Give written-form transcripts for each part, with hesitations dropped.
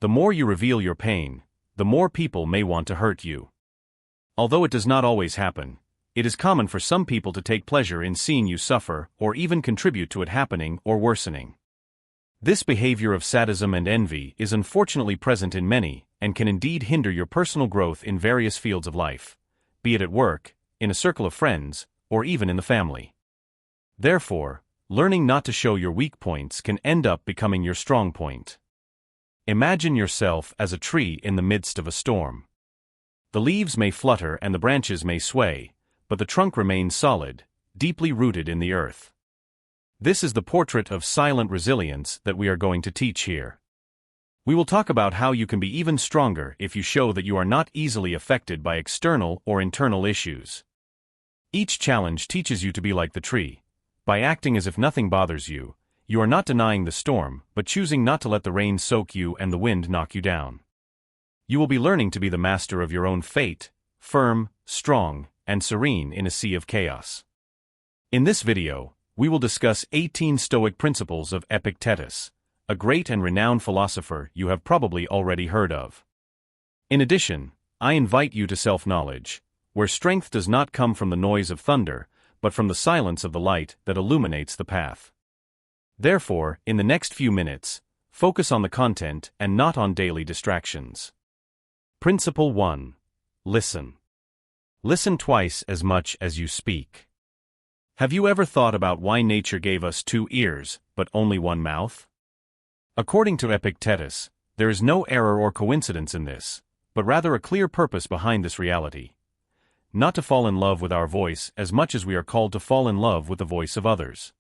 The more you reveal your pain, the more people may want to hurt you. Although it does not always happen, it is common for some people to take pleasure in seeing you suffer or even contribute to it happening or worsening. This behavior of sadism and envy is unfortunately present in many and can indeed hinder your personal growth in various fields of life, be it at work, in a circle of friends, or even in the family. Therefore, learning not to show your weak points can end up becoming your strong point. Imagine yourself as a tree in the midst of a storm. The leaves may flutter and the branches may sway, but the trunk remains solid, deeply rooted in the earth. This is the portrait of silent resilience that we are going to teach here. We will talk about how you can be even stronger if you show that you are not easily affected by external or internal issues. Each challenge teaches you to be like the tree. By acting as if nothing bothers you, you are not denying the storm, but choosing not to let the rain soak you and the wind knock you down. You will be learning to be the master of your own fate, firm, strong, and serene in a sea of chaos. In this video, we will discuss 18 Stoic principles of Epictetus, a great and renowned philosopher you have probably already heard of. In addition, I invite you to self-knowledge, where strength does not come from the noise of thunder, but from the silence of the light that illuminates the path. Therefore, in the next few minutes, focus on the content and not on daily distractions. Principle 1. Listen. Listen twice as much as you speak. Have you ever thought about why nature gave us 2 ears, but only 1 mouth? According to Epictetus, there is no error or coincidence in this, but rather a clear purpose behind this reality. Not to fall in love with our voice as much as we are called to fall in love with the voice of others.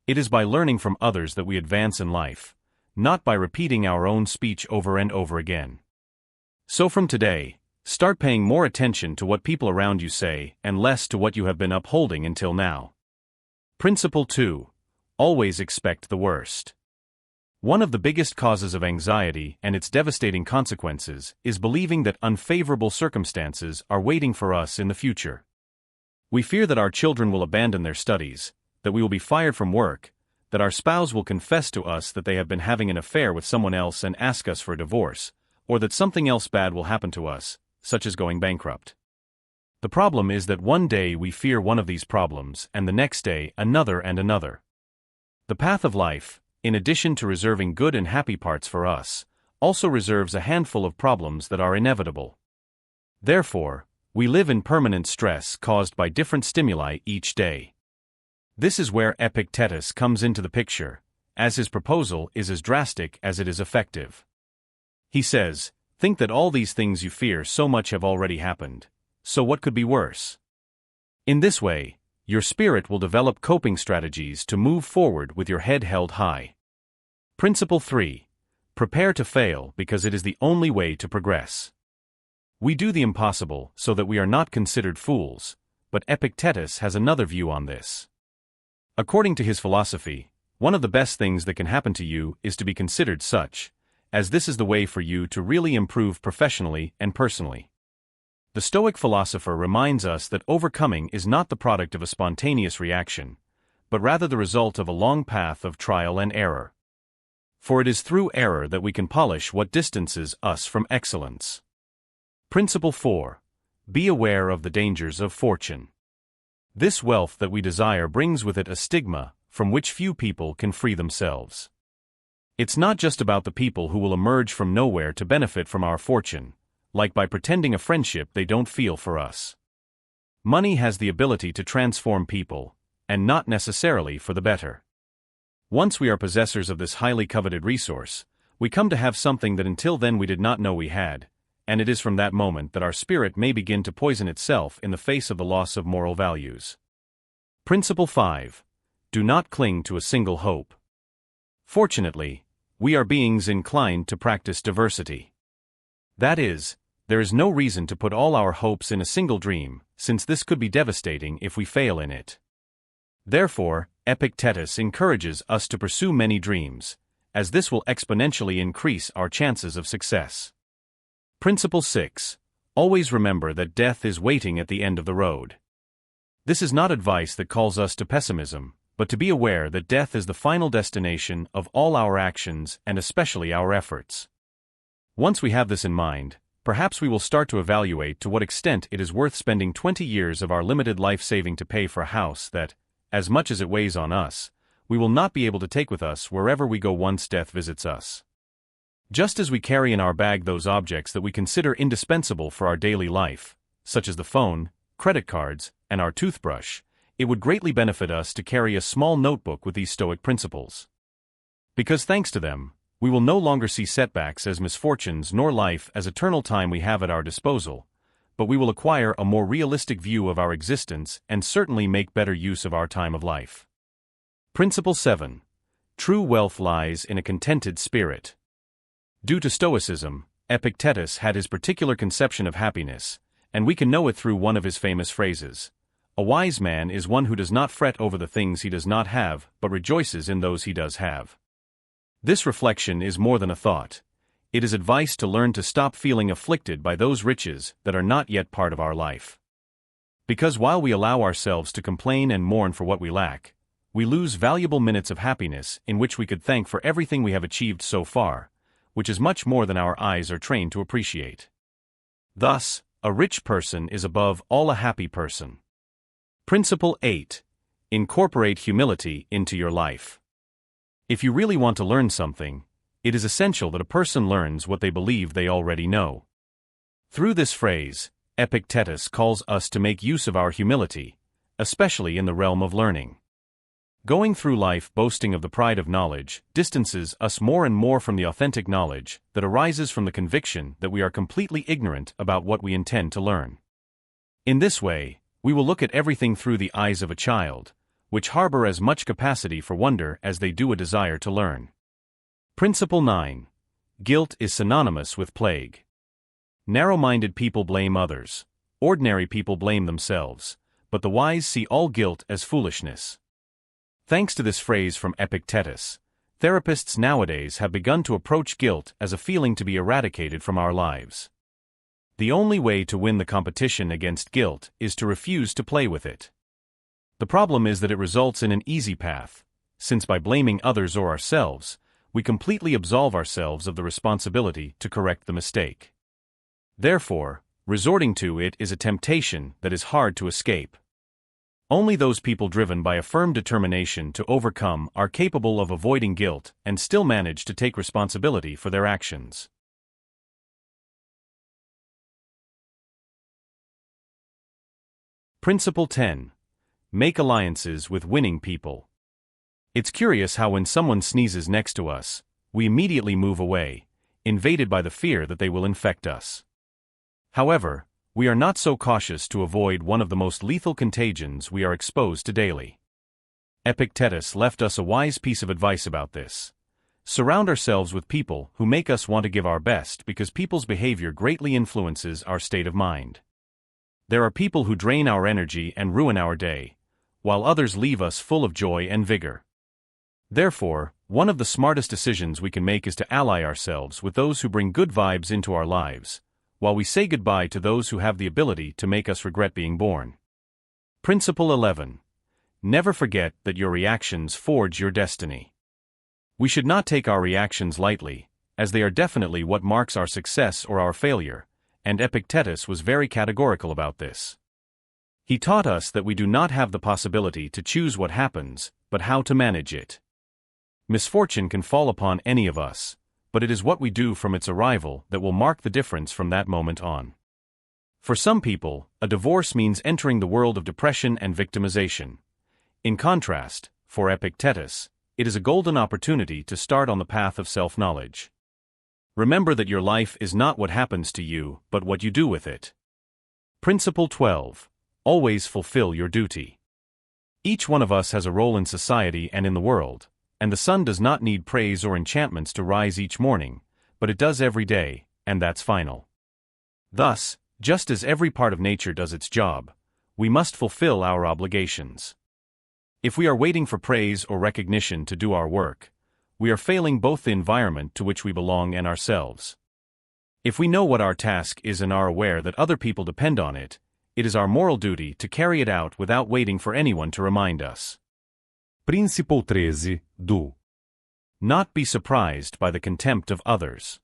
It is by learning from others that we advance in life, not by repeating our own speech over and over again. So from today, start paying more attention to what people around you say and less to what you have been upholding until now. Principle 2. Always expect the worst. One of the biggest causes of anxiety and its devastating consequences is believing that unfavorable circumstances are waiting for us in the future. We fear that our children will abandon their studies, that we will be fired from work, that our spouse will confess to us that they have been having an affair with someone else and ask us for a divorce, or that something else bad will happen to us, such as going bankrupt. The problem is that one day we fear one of these problems and the next day another and another. The path of life, in addition to reserving good and happy parts for us, also reserves a handful of problems that are inevitable. Therefore, we live in permanent stress caused by different stimuli each day. This is where Epictetus comes into the picture, as his proposal is as drastic as it is effective. He says, think that all these things you fear so much have already happened, so what could be worse? In this way, your spirit will develop coping strategies to move forward with your head held high. Principle 3. Prepare to fail because it is the only way to progress. We do the impossible so that we are not considered fools, but Epictetus has another view on this. According to his philosophy, one of the best things that can happen to you is to be considered such, as this is the way for you to really improve professionally and personally. The Stoic philosopher reminds us that overcoming is not the product of a spontaneous reaction, but rather the result of a long path of trial and error. For it is through error that we can polish what distances us from excellence. Principle 4. Be aware of the dangers of fortune. This wealth that we desire brings with it a stigma from which few people can free themselves. It's not just about the people who will emerge from nowhere to benefit from our fortune, like by pretending a friendship they don't feel for us. Money has the ability to transform people, and not necessarily for the better. Once we are possessors of this highly coveted resource, we come to have something that until then we did not know we had, and it is from that moment that our spirit may begin to poison itself in the face of the loss of moral values. Principle 5. Do not cling to a single hope. Fortunately, we are beings inclined to practice diversity. That is, there is no reason to put all our hopes in a single dream, since this could be devastating if we fail in it. Therefore, Epictetus encourages us to pursue many dreams, as this will exponentially increase our chances of success. Principle 6. Always remember that death is waiting at the end of the road. This is not advice that calls us to pessimism, but to be aware that death is the final destination of all our actions and especially our efforts. Once we have this in mind, perhaps we will start to evaluate to what extent it is worth spending 20 years of our limited life saving to pay for a house that, as much as it weighs on us, we will not be able to take with us wherever we go once death visits us. Just as we carry in our bag those objects that we consider indispensable for our daily life, such as the phone, credit cards, and our toothbrush, it would greatly benefit us to carry a small notebook with these Stoic principles. Because thanks to them, we will no longer see setbacks as misfortunes nor life as eternal time we have at our disposal, but we will acquire a more realistic view of our existence and certainly make better use of our time of life. Principle 7. True wealth lies in a contented spirit. Due to Stoicism, Epictetus had his particular conception of happiness, and we can know it through one of his famous phrases. A wise man is one who does not fret over the things he does not have, but rejoices in those he does have. This reflection is more than a thought. It is advice to learn to stop feeling afflicted by those riches that are not yet part of our life. Because while we allow ourselves to complain and mourn for what we lack, we lose valuable minutes of happiness in which we could thank for everything we have achieved so far, which is much more than our eyes are trained to appreciate. Thus, a rich person is above all a happy person. Principle 8. Incorporate humility into your life. If you really want to learn something, it is essential that a person learns what they believe they already know. Through this phrase, Epictetus calls us to make use of our humility, especially in the realm of learning. Going through life boasting of the pride of knowledge distances us more and more from the authentic knowledge that arises from the conviction that we are completely ignorant about what we intend to learn. In this way, we will look at everything through the eyes of a child, which harbor as much capacity for wonder as they do a desire to learn. Principle 9. Guilt is synonymous with plague. Narrow-minded people blame others. Ordinary people blame themselves, but the wise see all guilt as foolishness. Thanks to this phrase from Epictetus, therapists nowadays have begun to approach guilt as a feeling to be eradicated from our lives. The only way to win the competition against guilt is to refuse to play with it. The problem is that it results in an easy path, since by blaming others or ourselves, we completely absolve ourselves of the responsibility to correct the mistake. Therefore, resorting to it is a temptation that is hard to escape. Only those people driven by a firm determination to overcome are capable of avoiding guilt and still manage to take responsibility for their actions. Principle 10. Make alliances with winning people. It's curious how when someone sneezes next to us, we immediately move away, invaded by the fear that they will infect us. However, we are not so cautious to avoid one of the most lethal contagions we are exposed to daily. Epictetus left us a wise piece of advice about this. Surround ourselves with people who make us want to give our best because people's behavior greatly influences our state of mind. There are people who drain our energy and ruin our day, while others leave us full of joy and vigor. Therefore, one of the smartest decisions we can make is to ally ourselves with those who bring good vibes into our lives, while we say goodbye to those who have the ability to make us regret being born. Principle 11. Never forget that your reactions forge your destiny. We should not take our reactions lightly, as they are definitely what marks our success or our failure, and Epictetus was very categorical about this. He taught us that we do not have the possibility to choose what happens, but how to manage it. Misfortune can fall upon any of us, but it is what we do from its arrival that will mark the difference from that moment on. For some people, a divorce means entering the world of depression and victimization. In contrast, for Epictetus, it is a golden opportunity to start on the path of self-knowledge. Remember that your life is not what happens to you, but what you do with it. Principle 12. Always fulfill your duty. Each one of us has a role in society and in the world, and the sun does not need praise or enchantments to rise each morning, but it does every day, and that's final. Thus, just as every part of nature does its job, we must fulfill our obligations. If we are waiting for praise or recognition to do our work, we are failing both the environment to which we belong and ourselves. If we know what our task is and are aware that other people depend on it, it is our moral duty to carry it out without waiting for anyone to remind us. Principle 13. Do not be surprised by the contempt of others.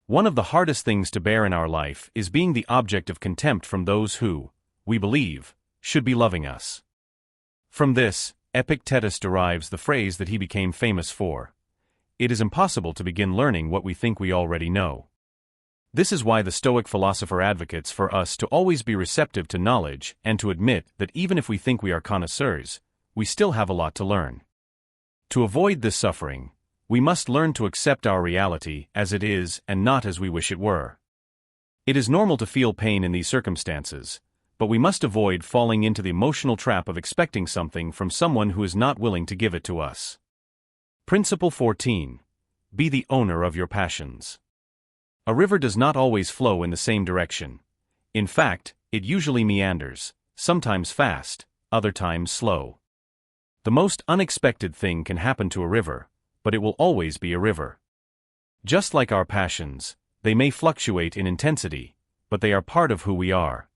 One of the hardest things to bear in our life is being the object of contempt from those who, we believe, should be loving us. From this, Epictetus derives the phrase that he became famous for: "It is impossible to begin learning what we think we already know." This is why the Stoic philosopher advocates for us to always be receptive to knowledge and to admit that even if we think we are connoisseurs, we still have a lot to learn. To avoid this suffering, we must learn to accept our reality as it is and not as we wish it were. It is normal to feel pain in these circumstances, but we must avoid falling into the emotional trap of expecting something from someone who is not willing to give it to us. Principle 14. Be the owner of your passions. A river does not always flow in the same direction. In fact, it usually meanders, sometimes fast, other times slow. The most unexpected thing can happen to a river, but it will always be a river. Just like our passions, they may fluctuate in intensity, but they are part of who we are.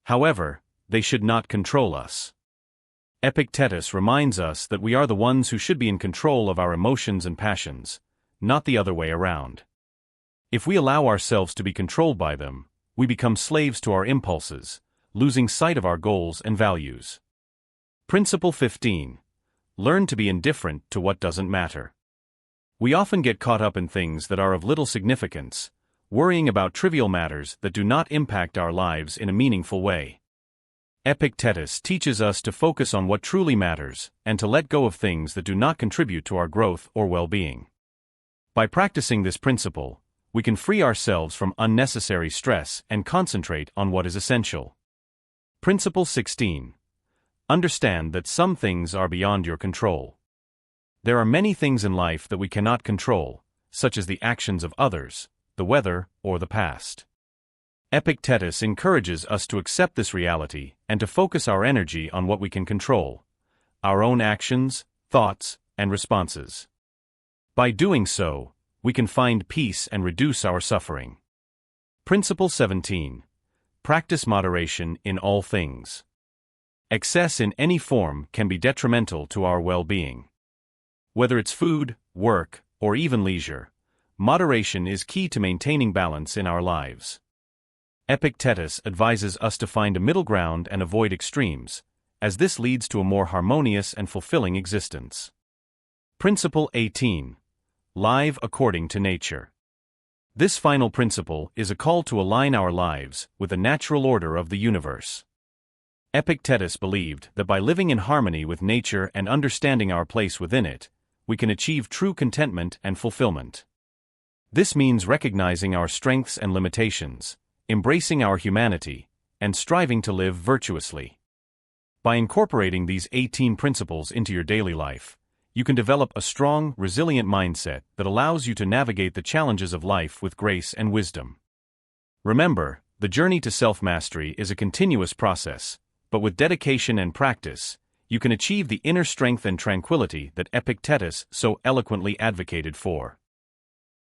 However, they should not control us. Epictetus reminds us that we are the ones who should be in control of our emotions and passions, not the other way around. If we allow ourselves to be controlled by them, we become slaves to our impulses, losing sight of our goals and values. Principle 15. Learn to be indifferent to what doesn't matter. We often get caught up in things that are of little significance, worrying about trivial matters that do not impact our lives in a meaningful way. Epictetus teaches us to focus on what truly matters and to let go of things that do not contribute to our growth or well-being. By practicing this principle, we can free ourselves from unnecessary stress and concentrate on what is essential. Principle 16. Understand that some things are beyond your control. There are many things in life that we cannot control, such as the actions of others, the weather, or the past. Epictetus encourages us to accept this reality and to focus our energy on what we can control: our own actions, thoughts, and responses. By doing so, we can find peace and reduce our suffering. Principle 17. Practice moderation in all things. Excess in any form can be detrimental to our well-being. Whether it's food, work, or even leisure, moderation is key to maintaining balance in our lives. Epictetus advises us to find a middle ground and avoid extremes, as this leads to a more harmonious and fulfilling existence. Principle 18. Live according to nature. This final principle is a call to align our lives with the natural order of the universe. Epictetus believed that by living in harmony with nature and understanding our place within it, we can achieve true contentment and fulfillment. This means recognizing our strengths and limitations, embracing our humanity, and striving to live virtuously. By incorporating these 18 principles into your daily life, you can develop a strong, resilient mindset that allows you to navigate the challenges of life with grace and wisdom. Remember, the journey to self-mastery is a continuous process, but with dedication and practice, you can achieve the inner strength and tranquility that Epictetus so eloquently advocated for.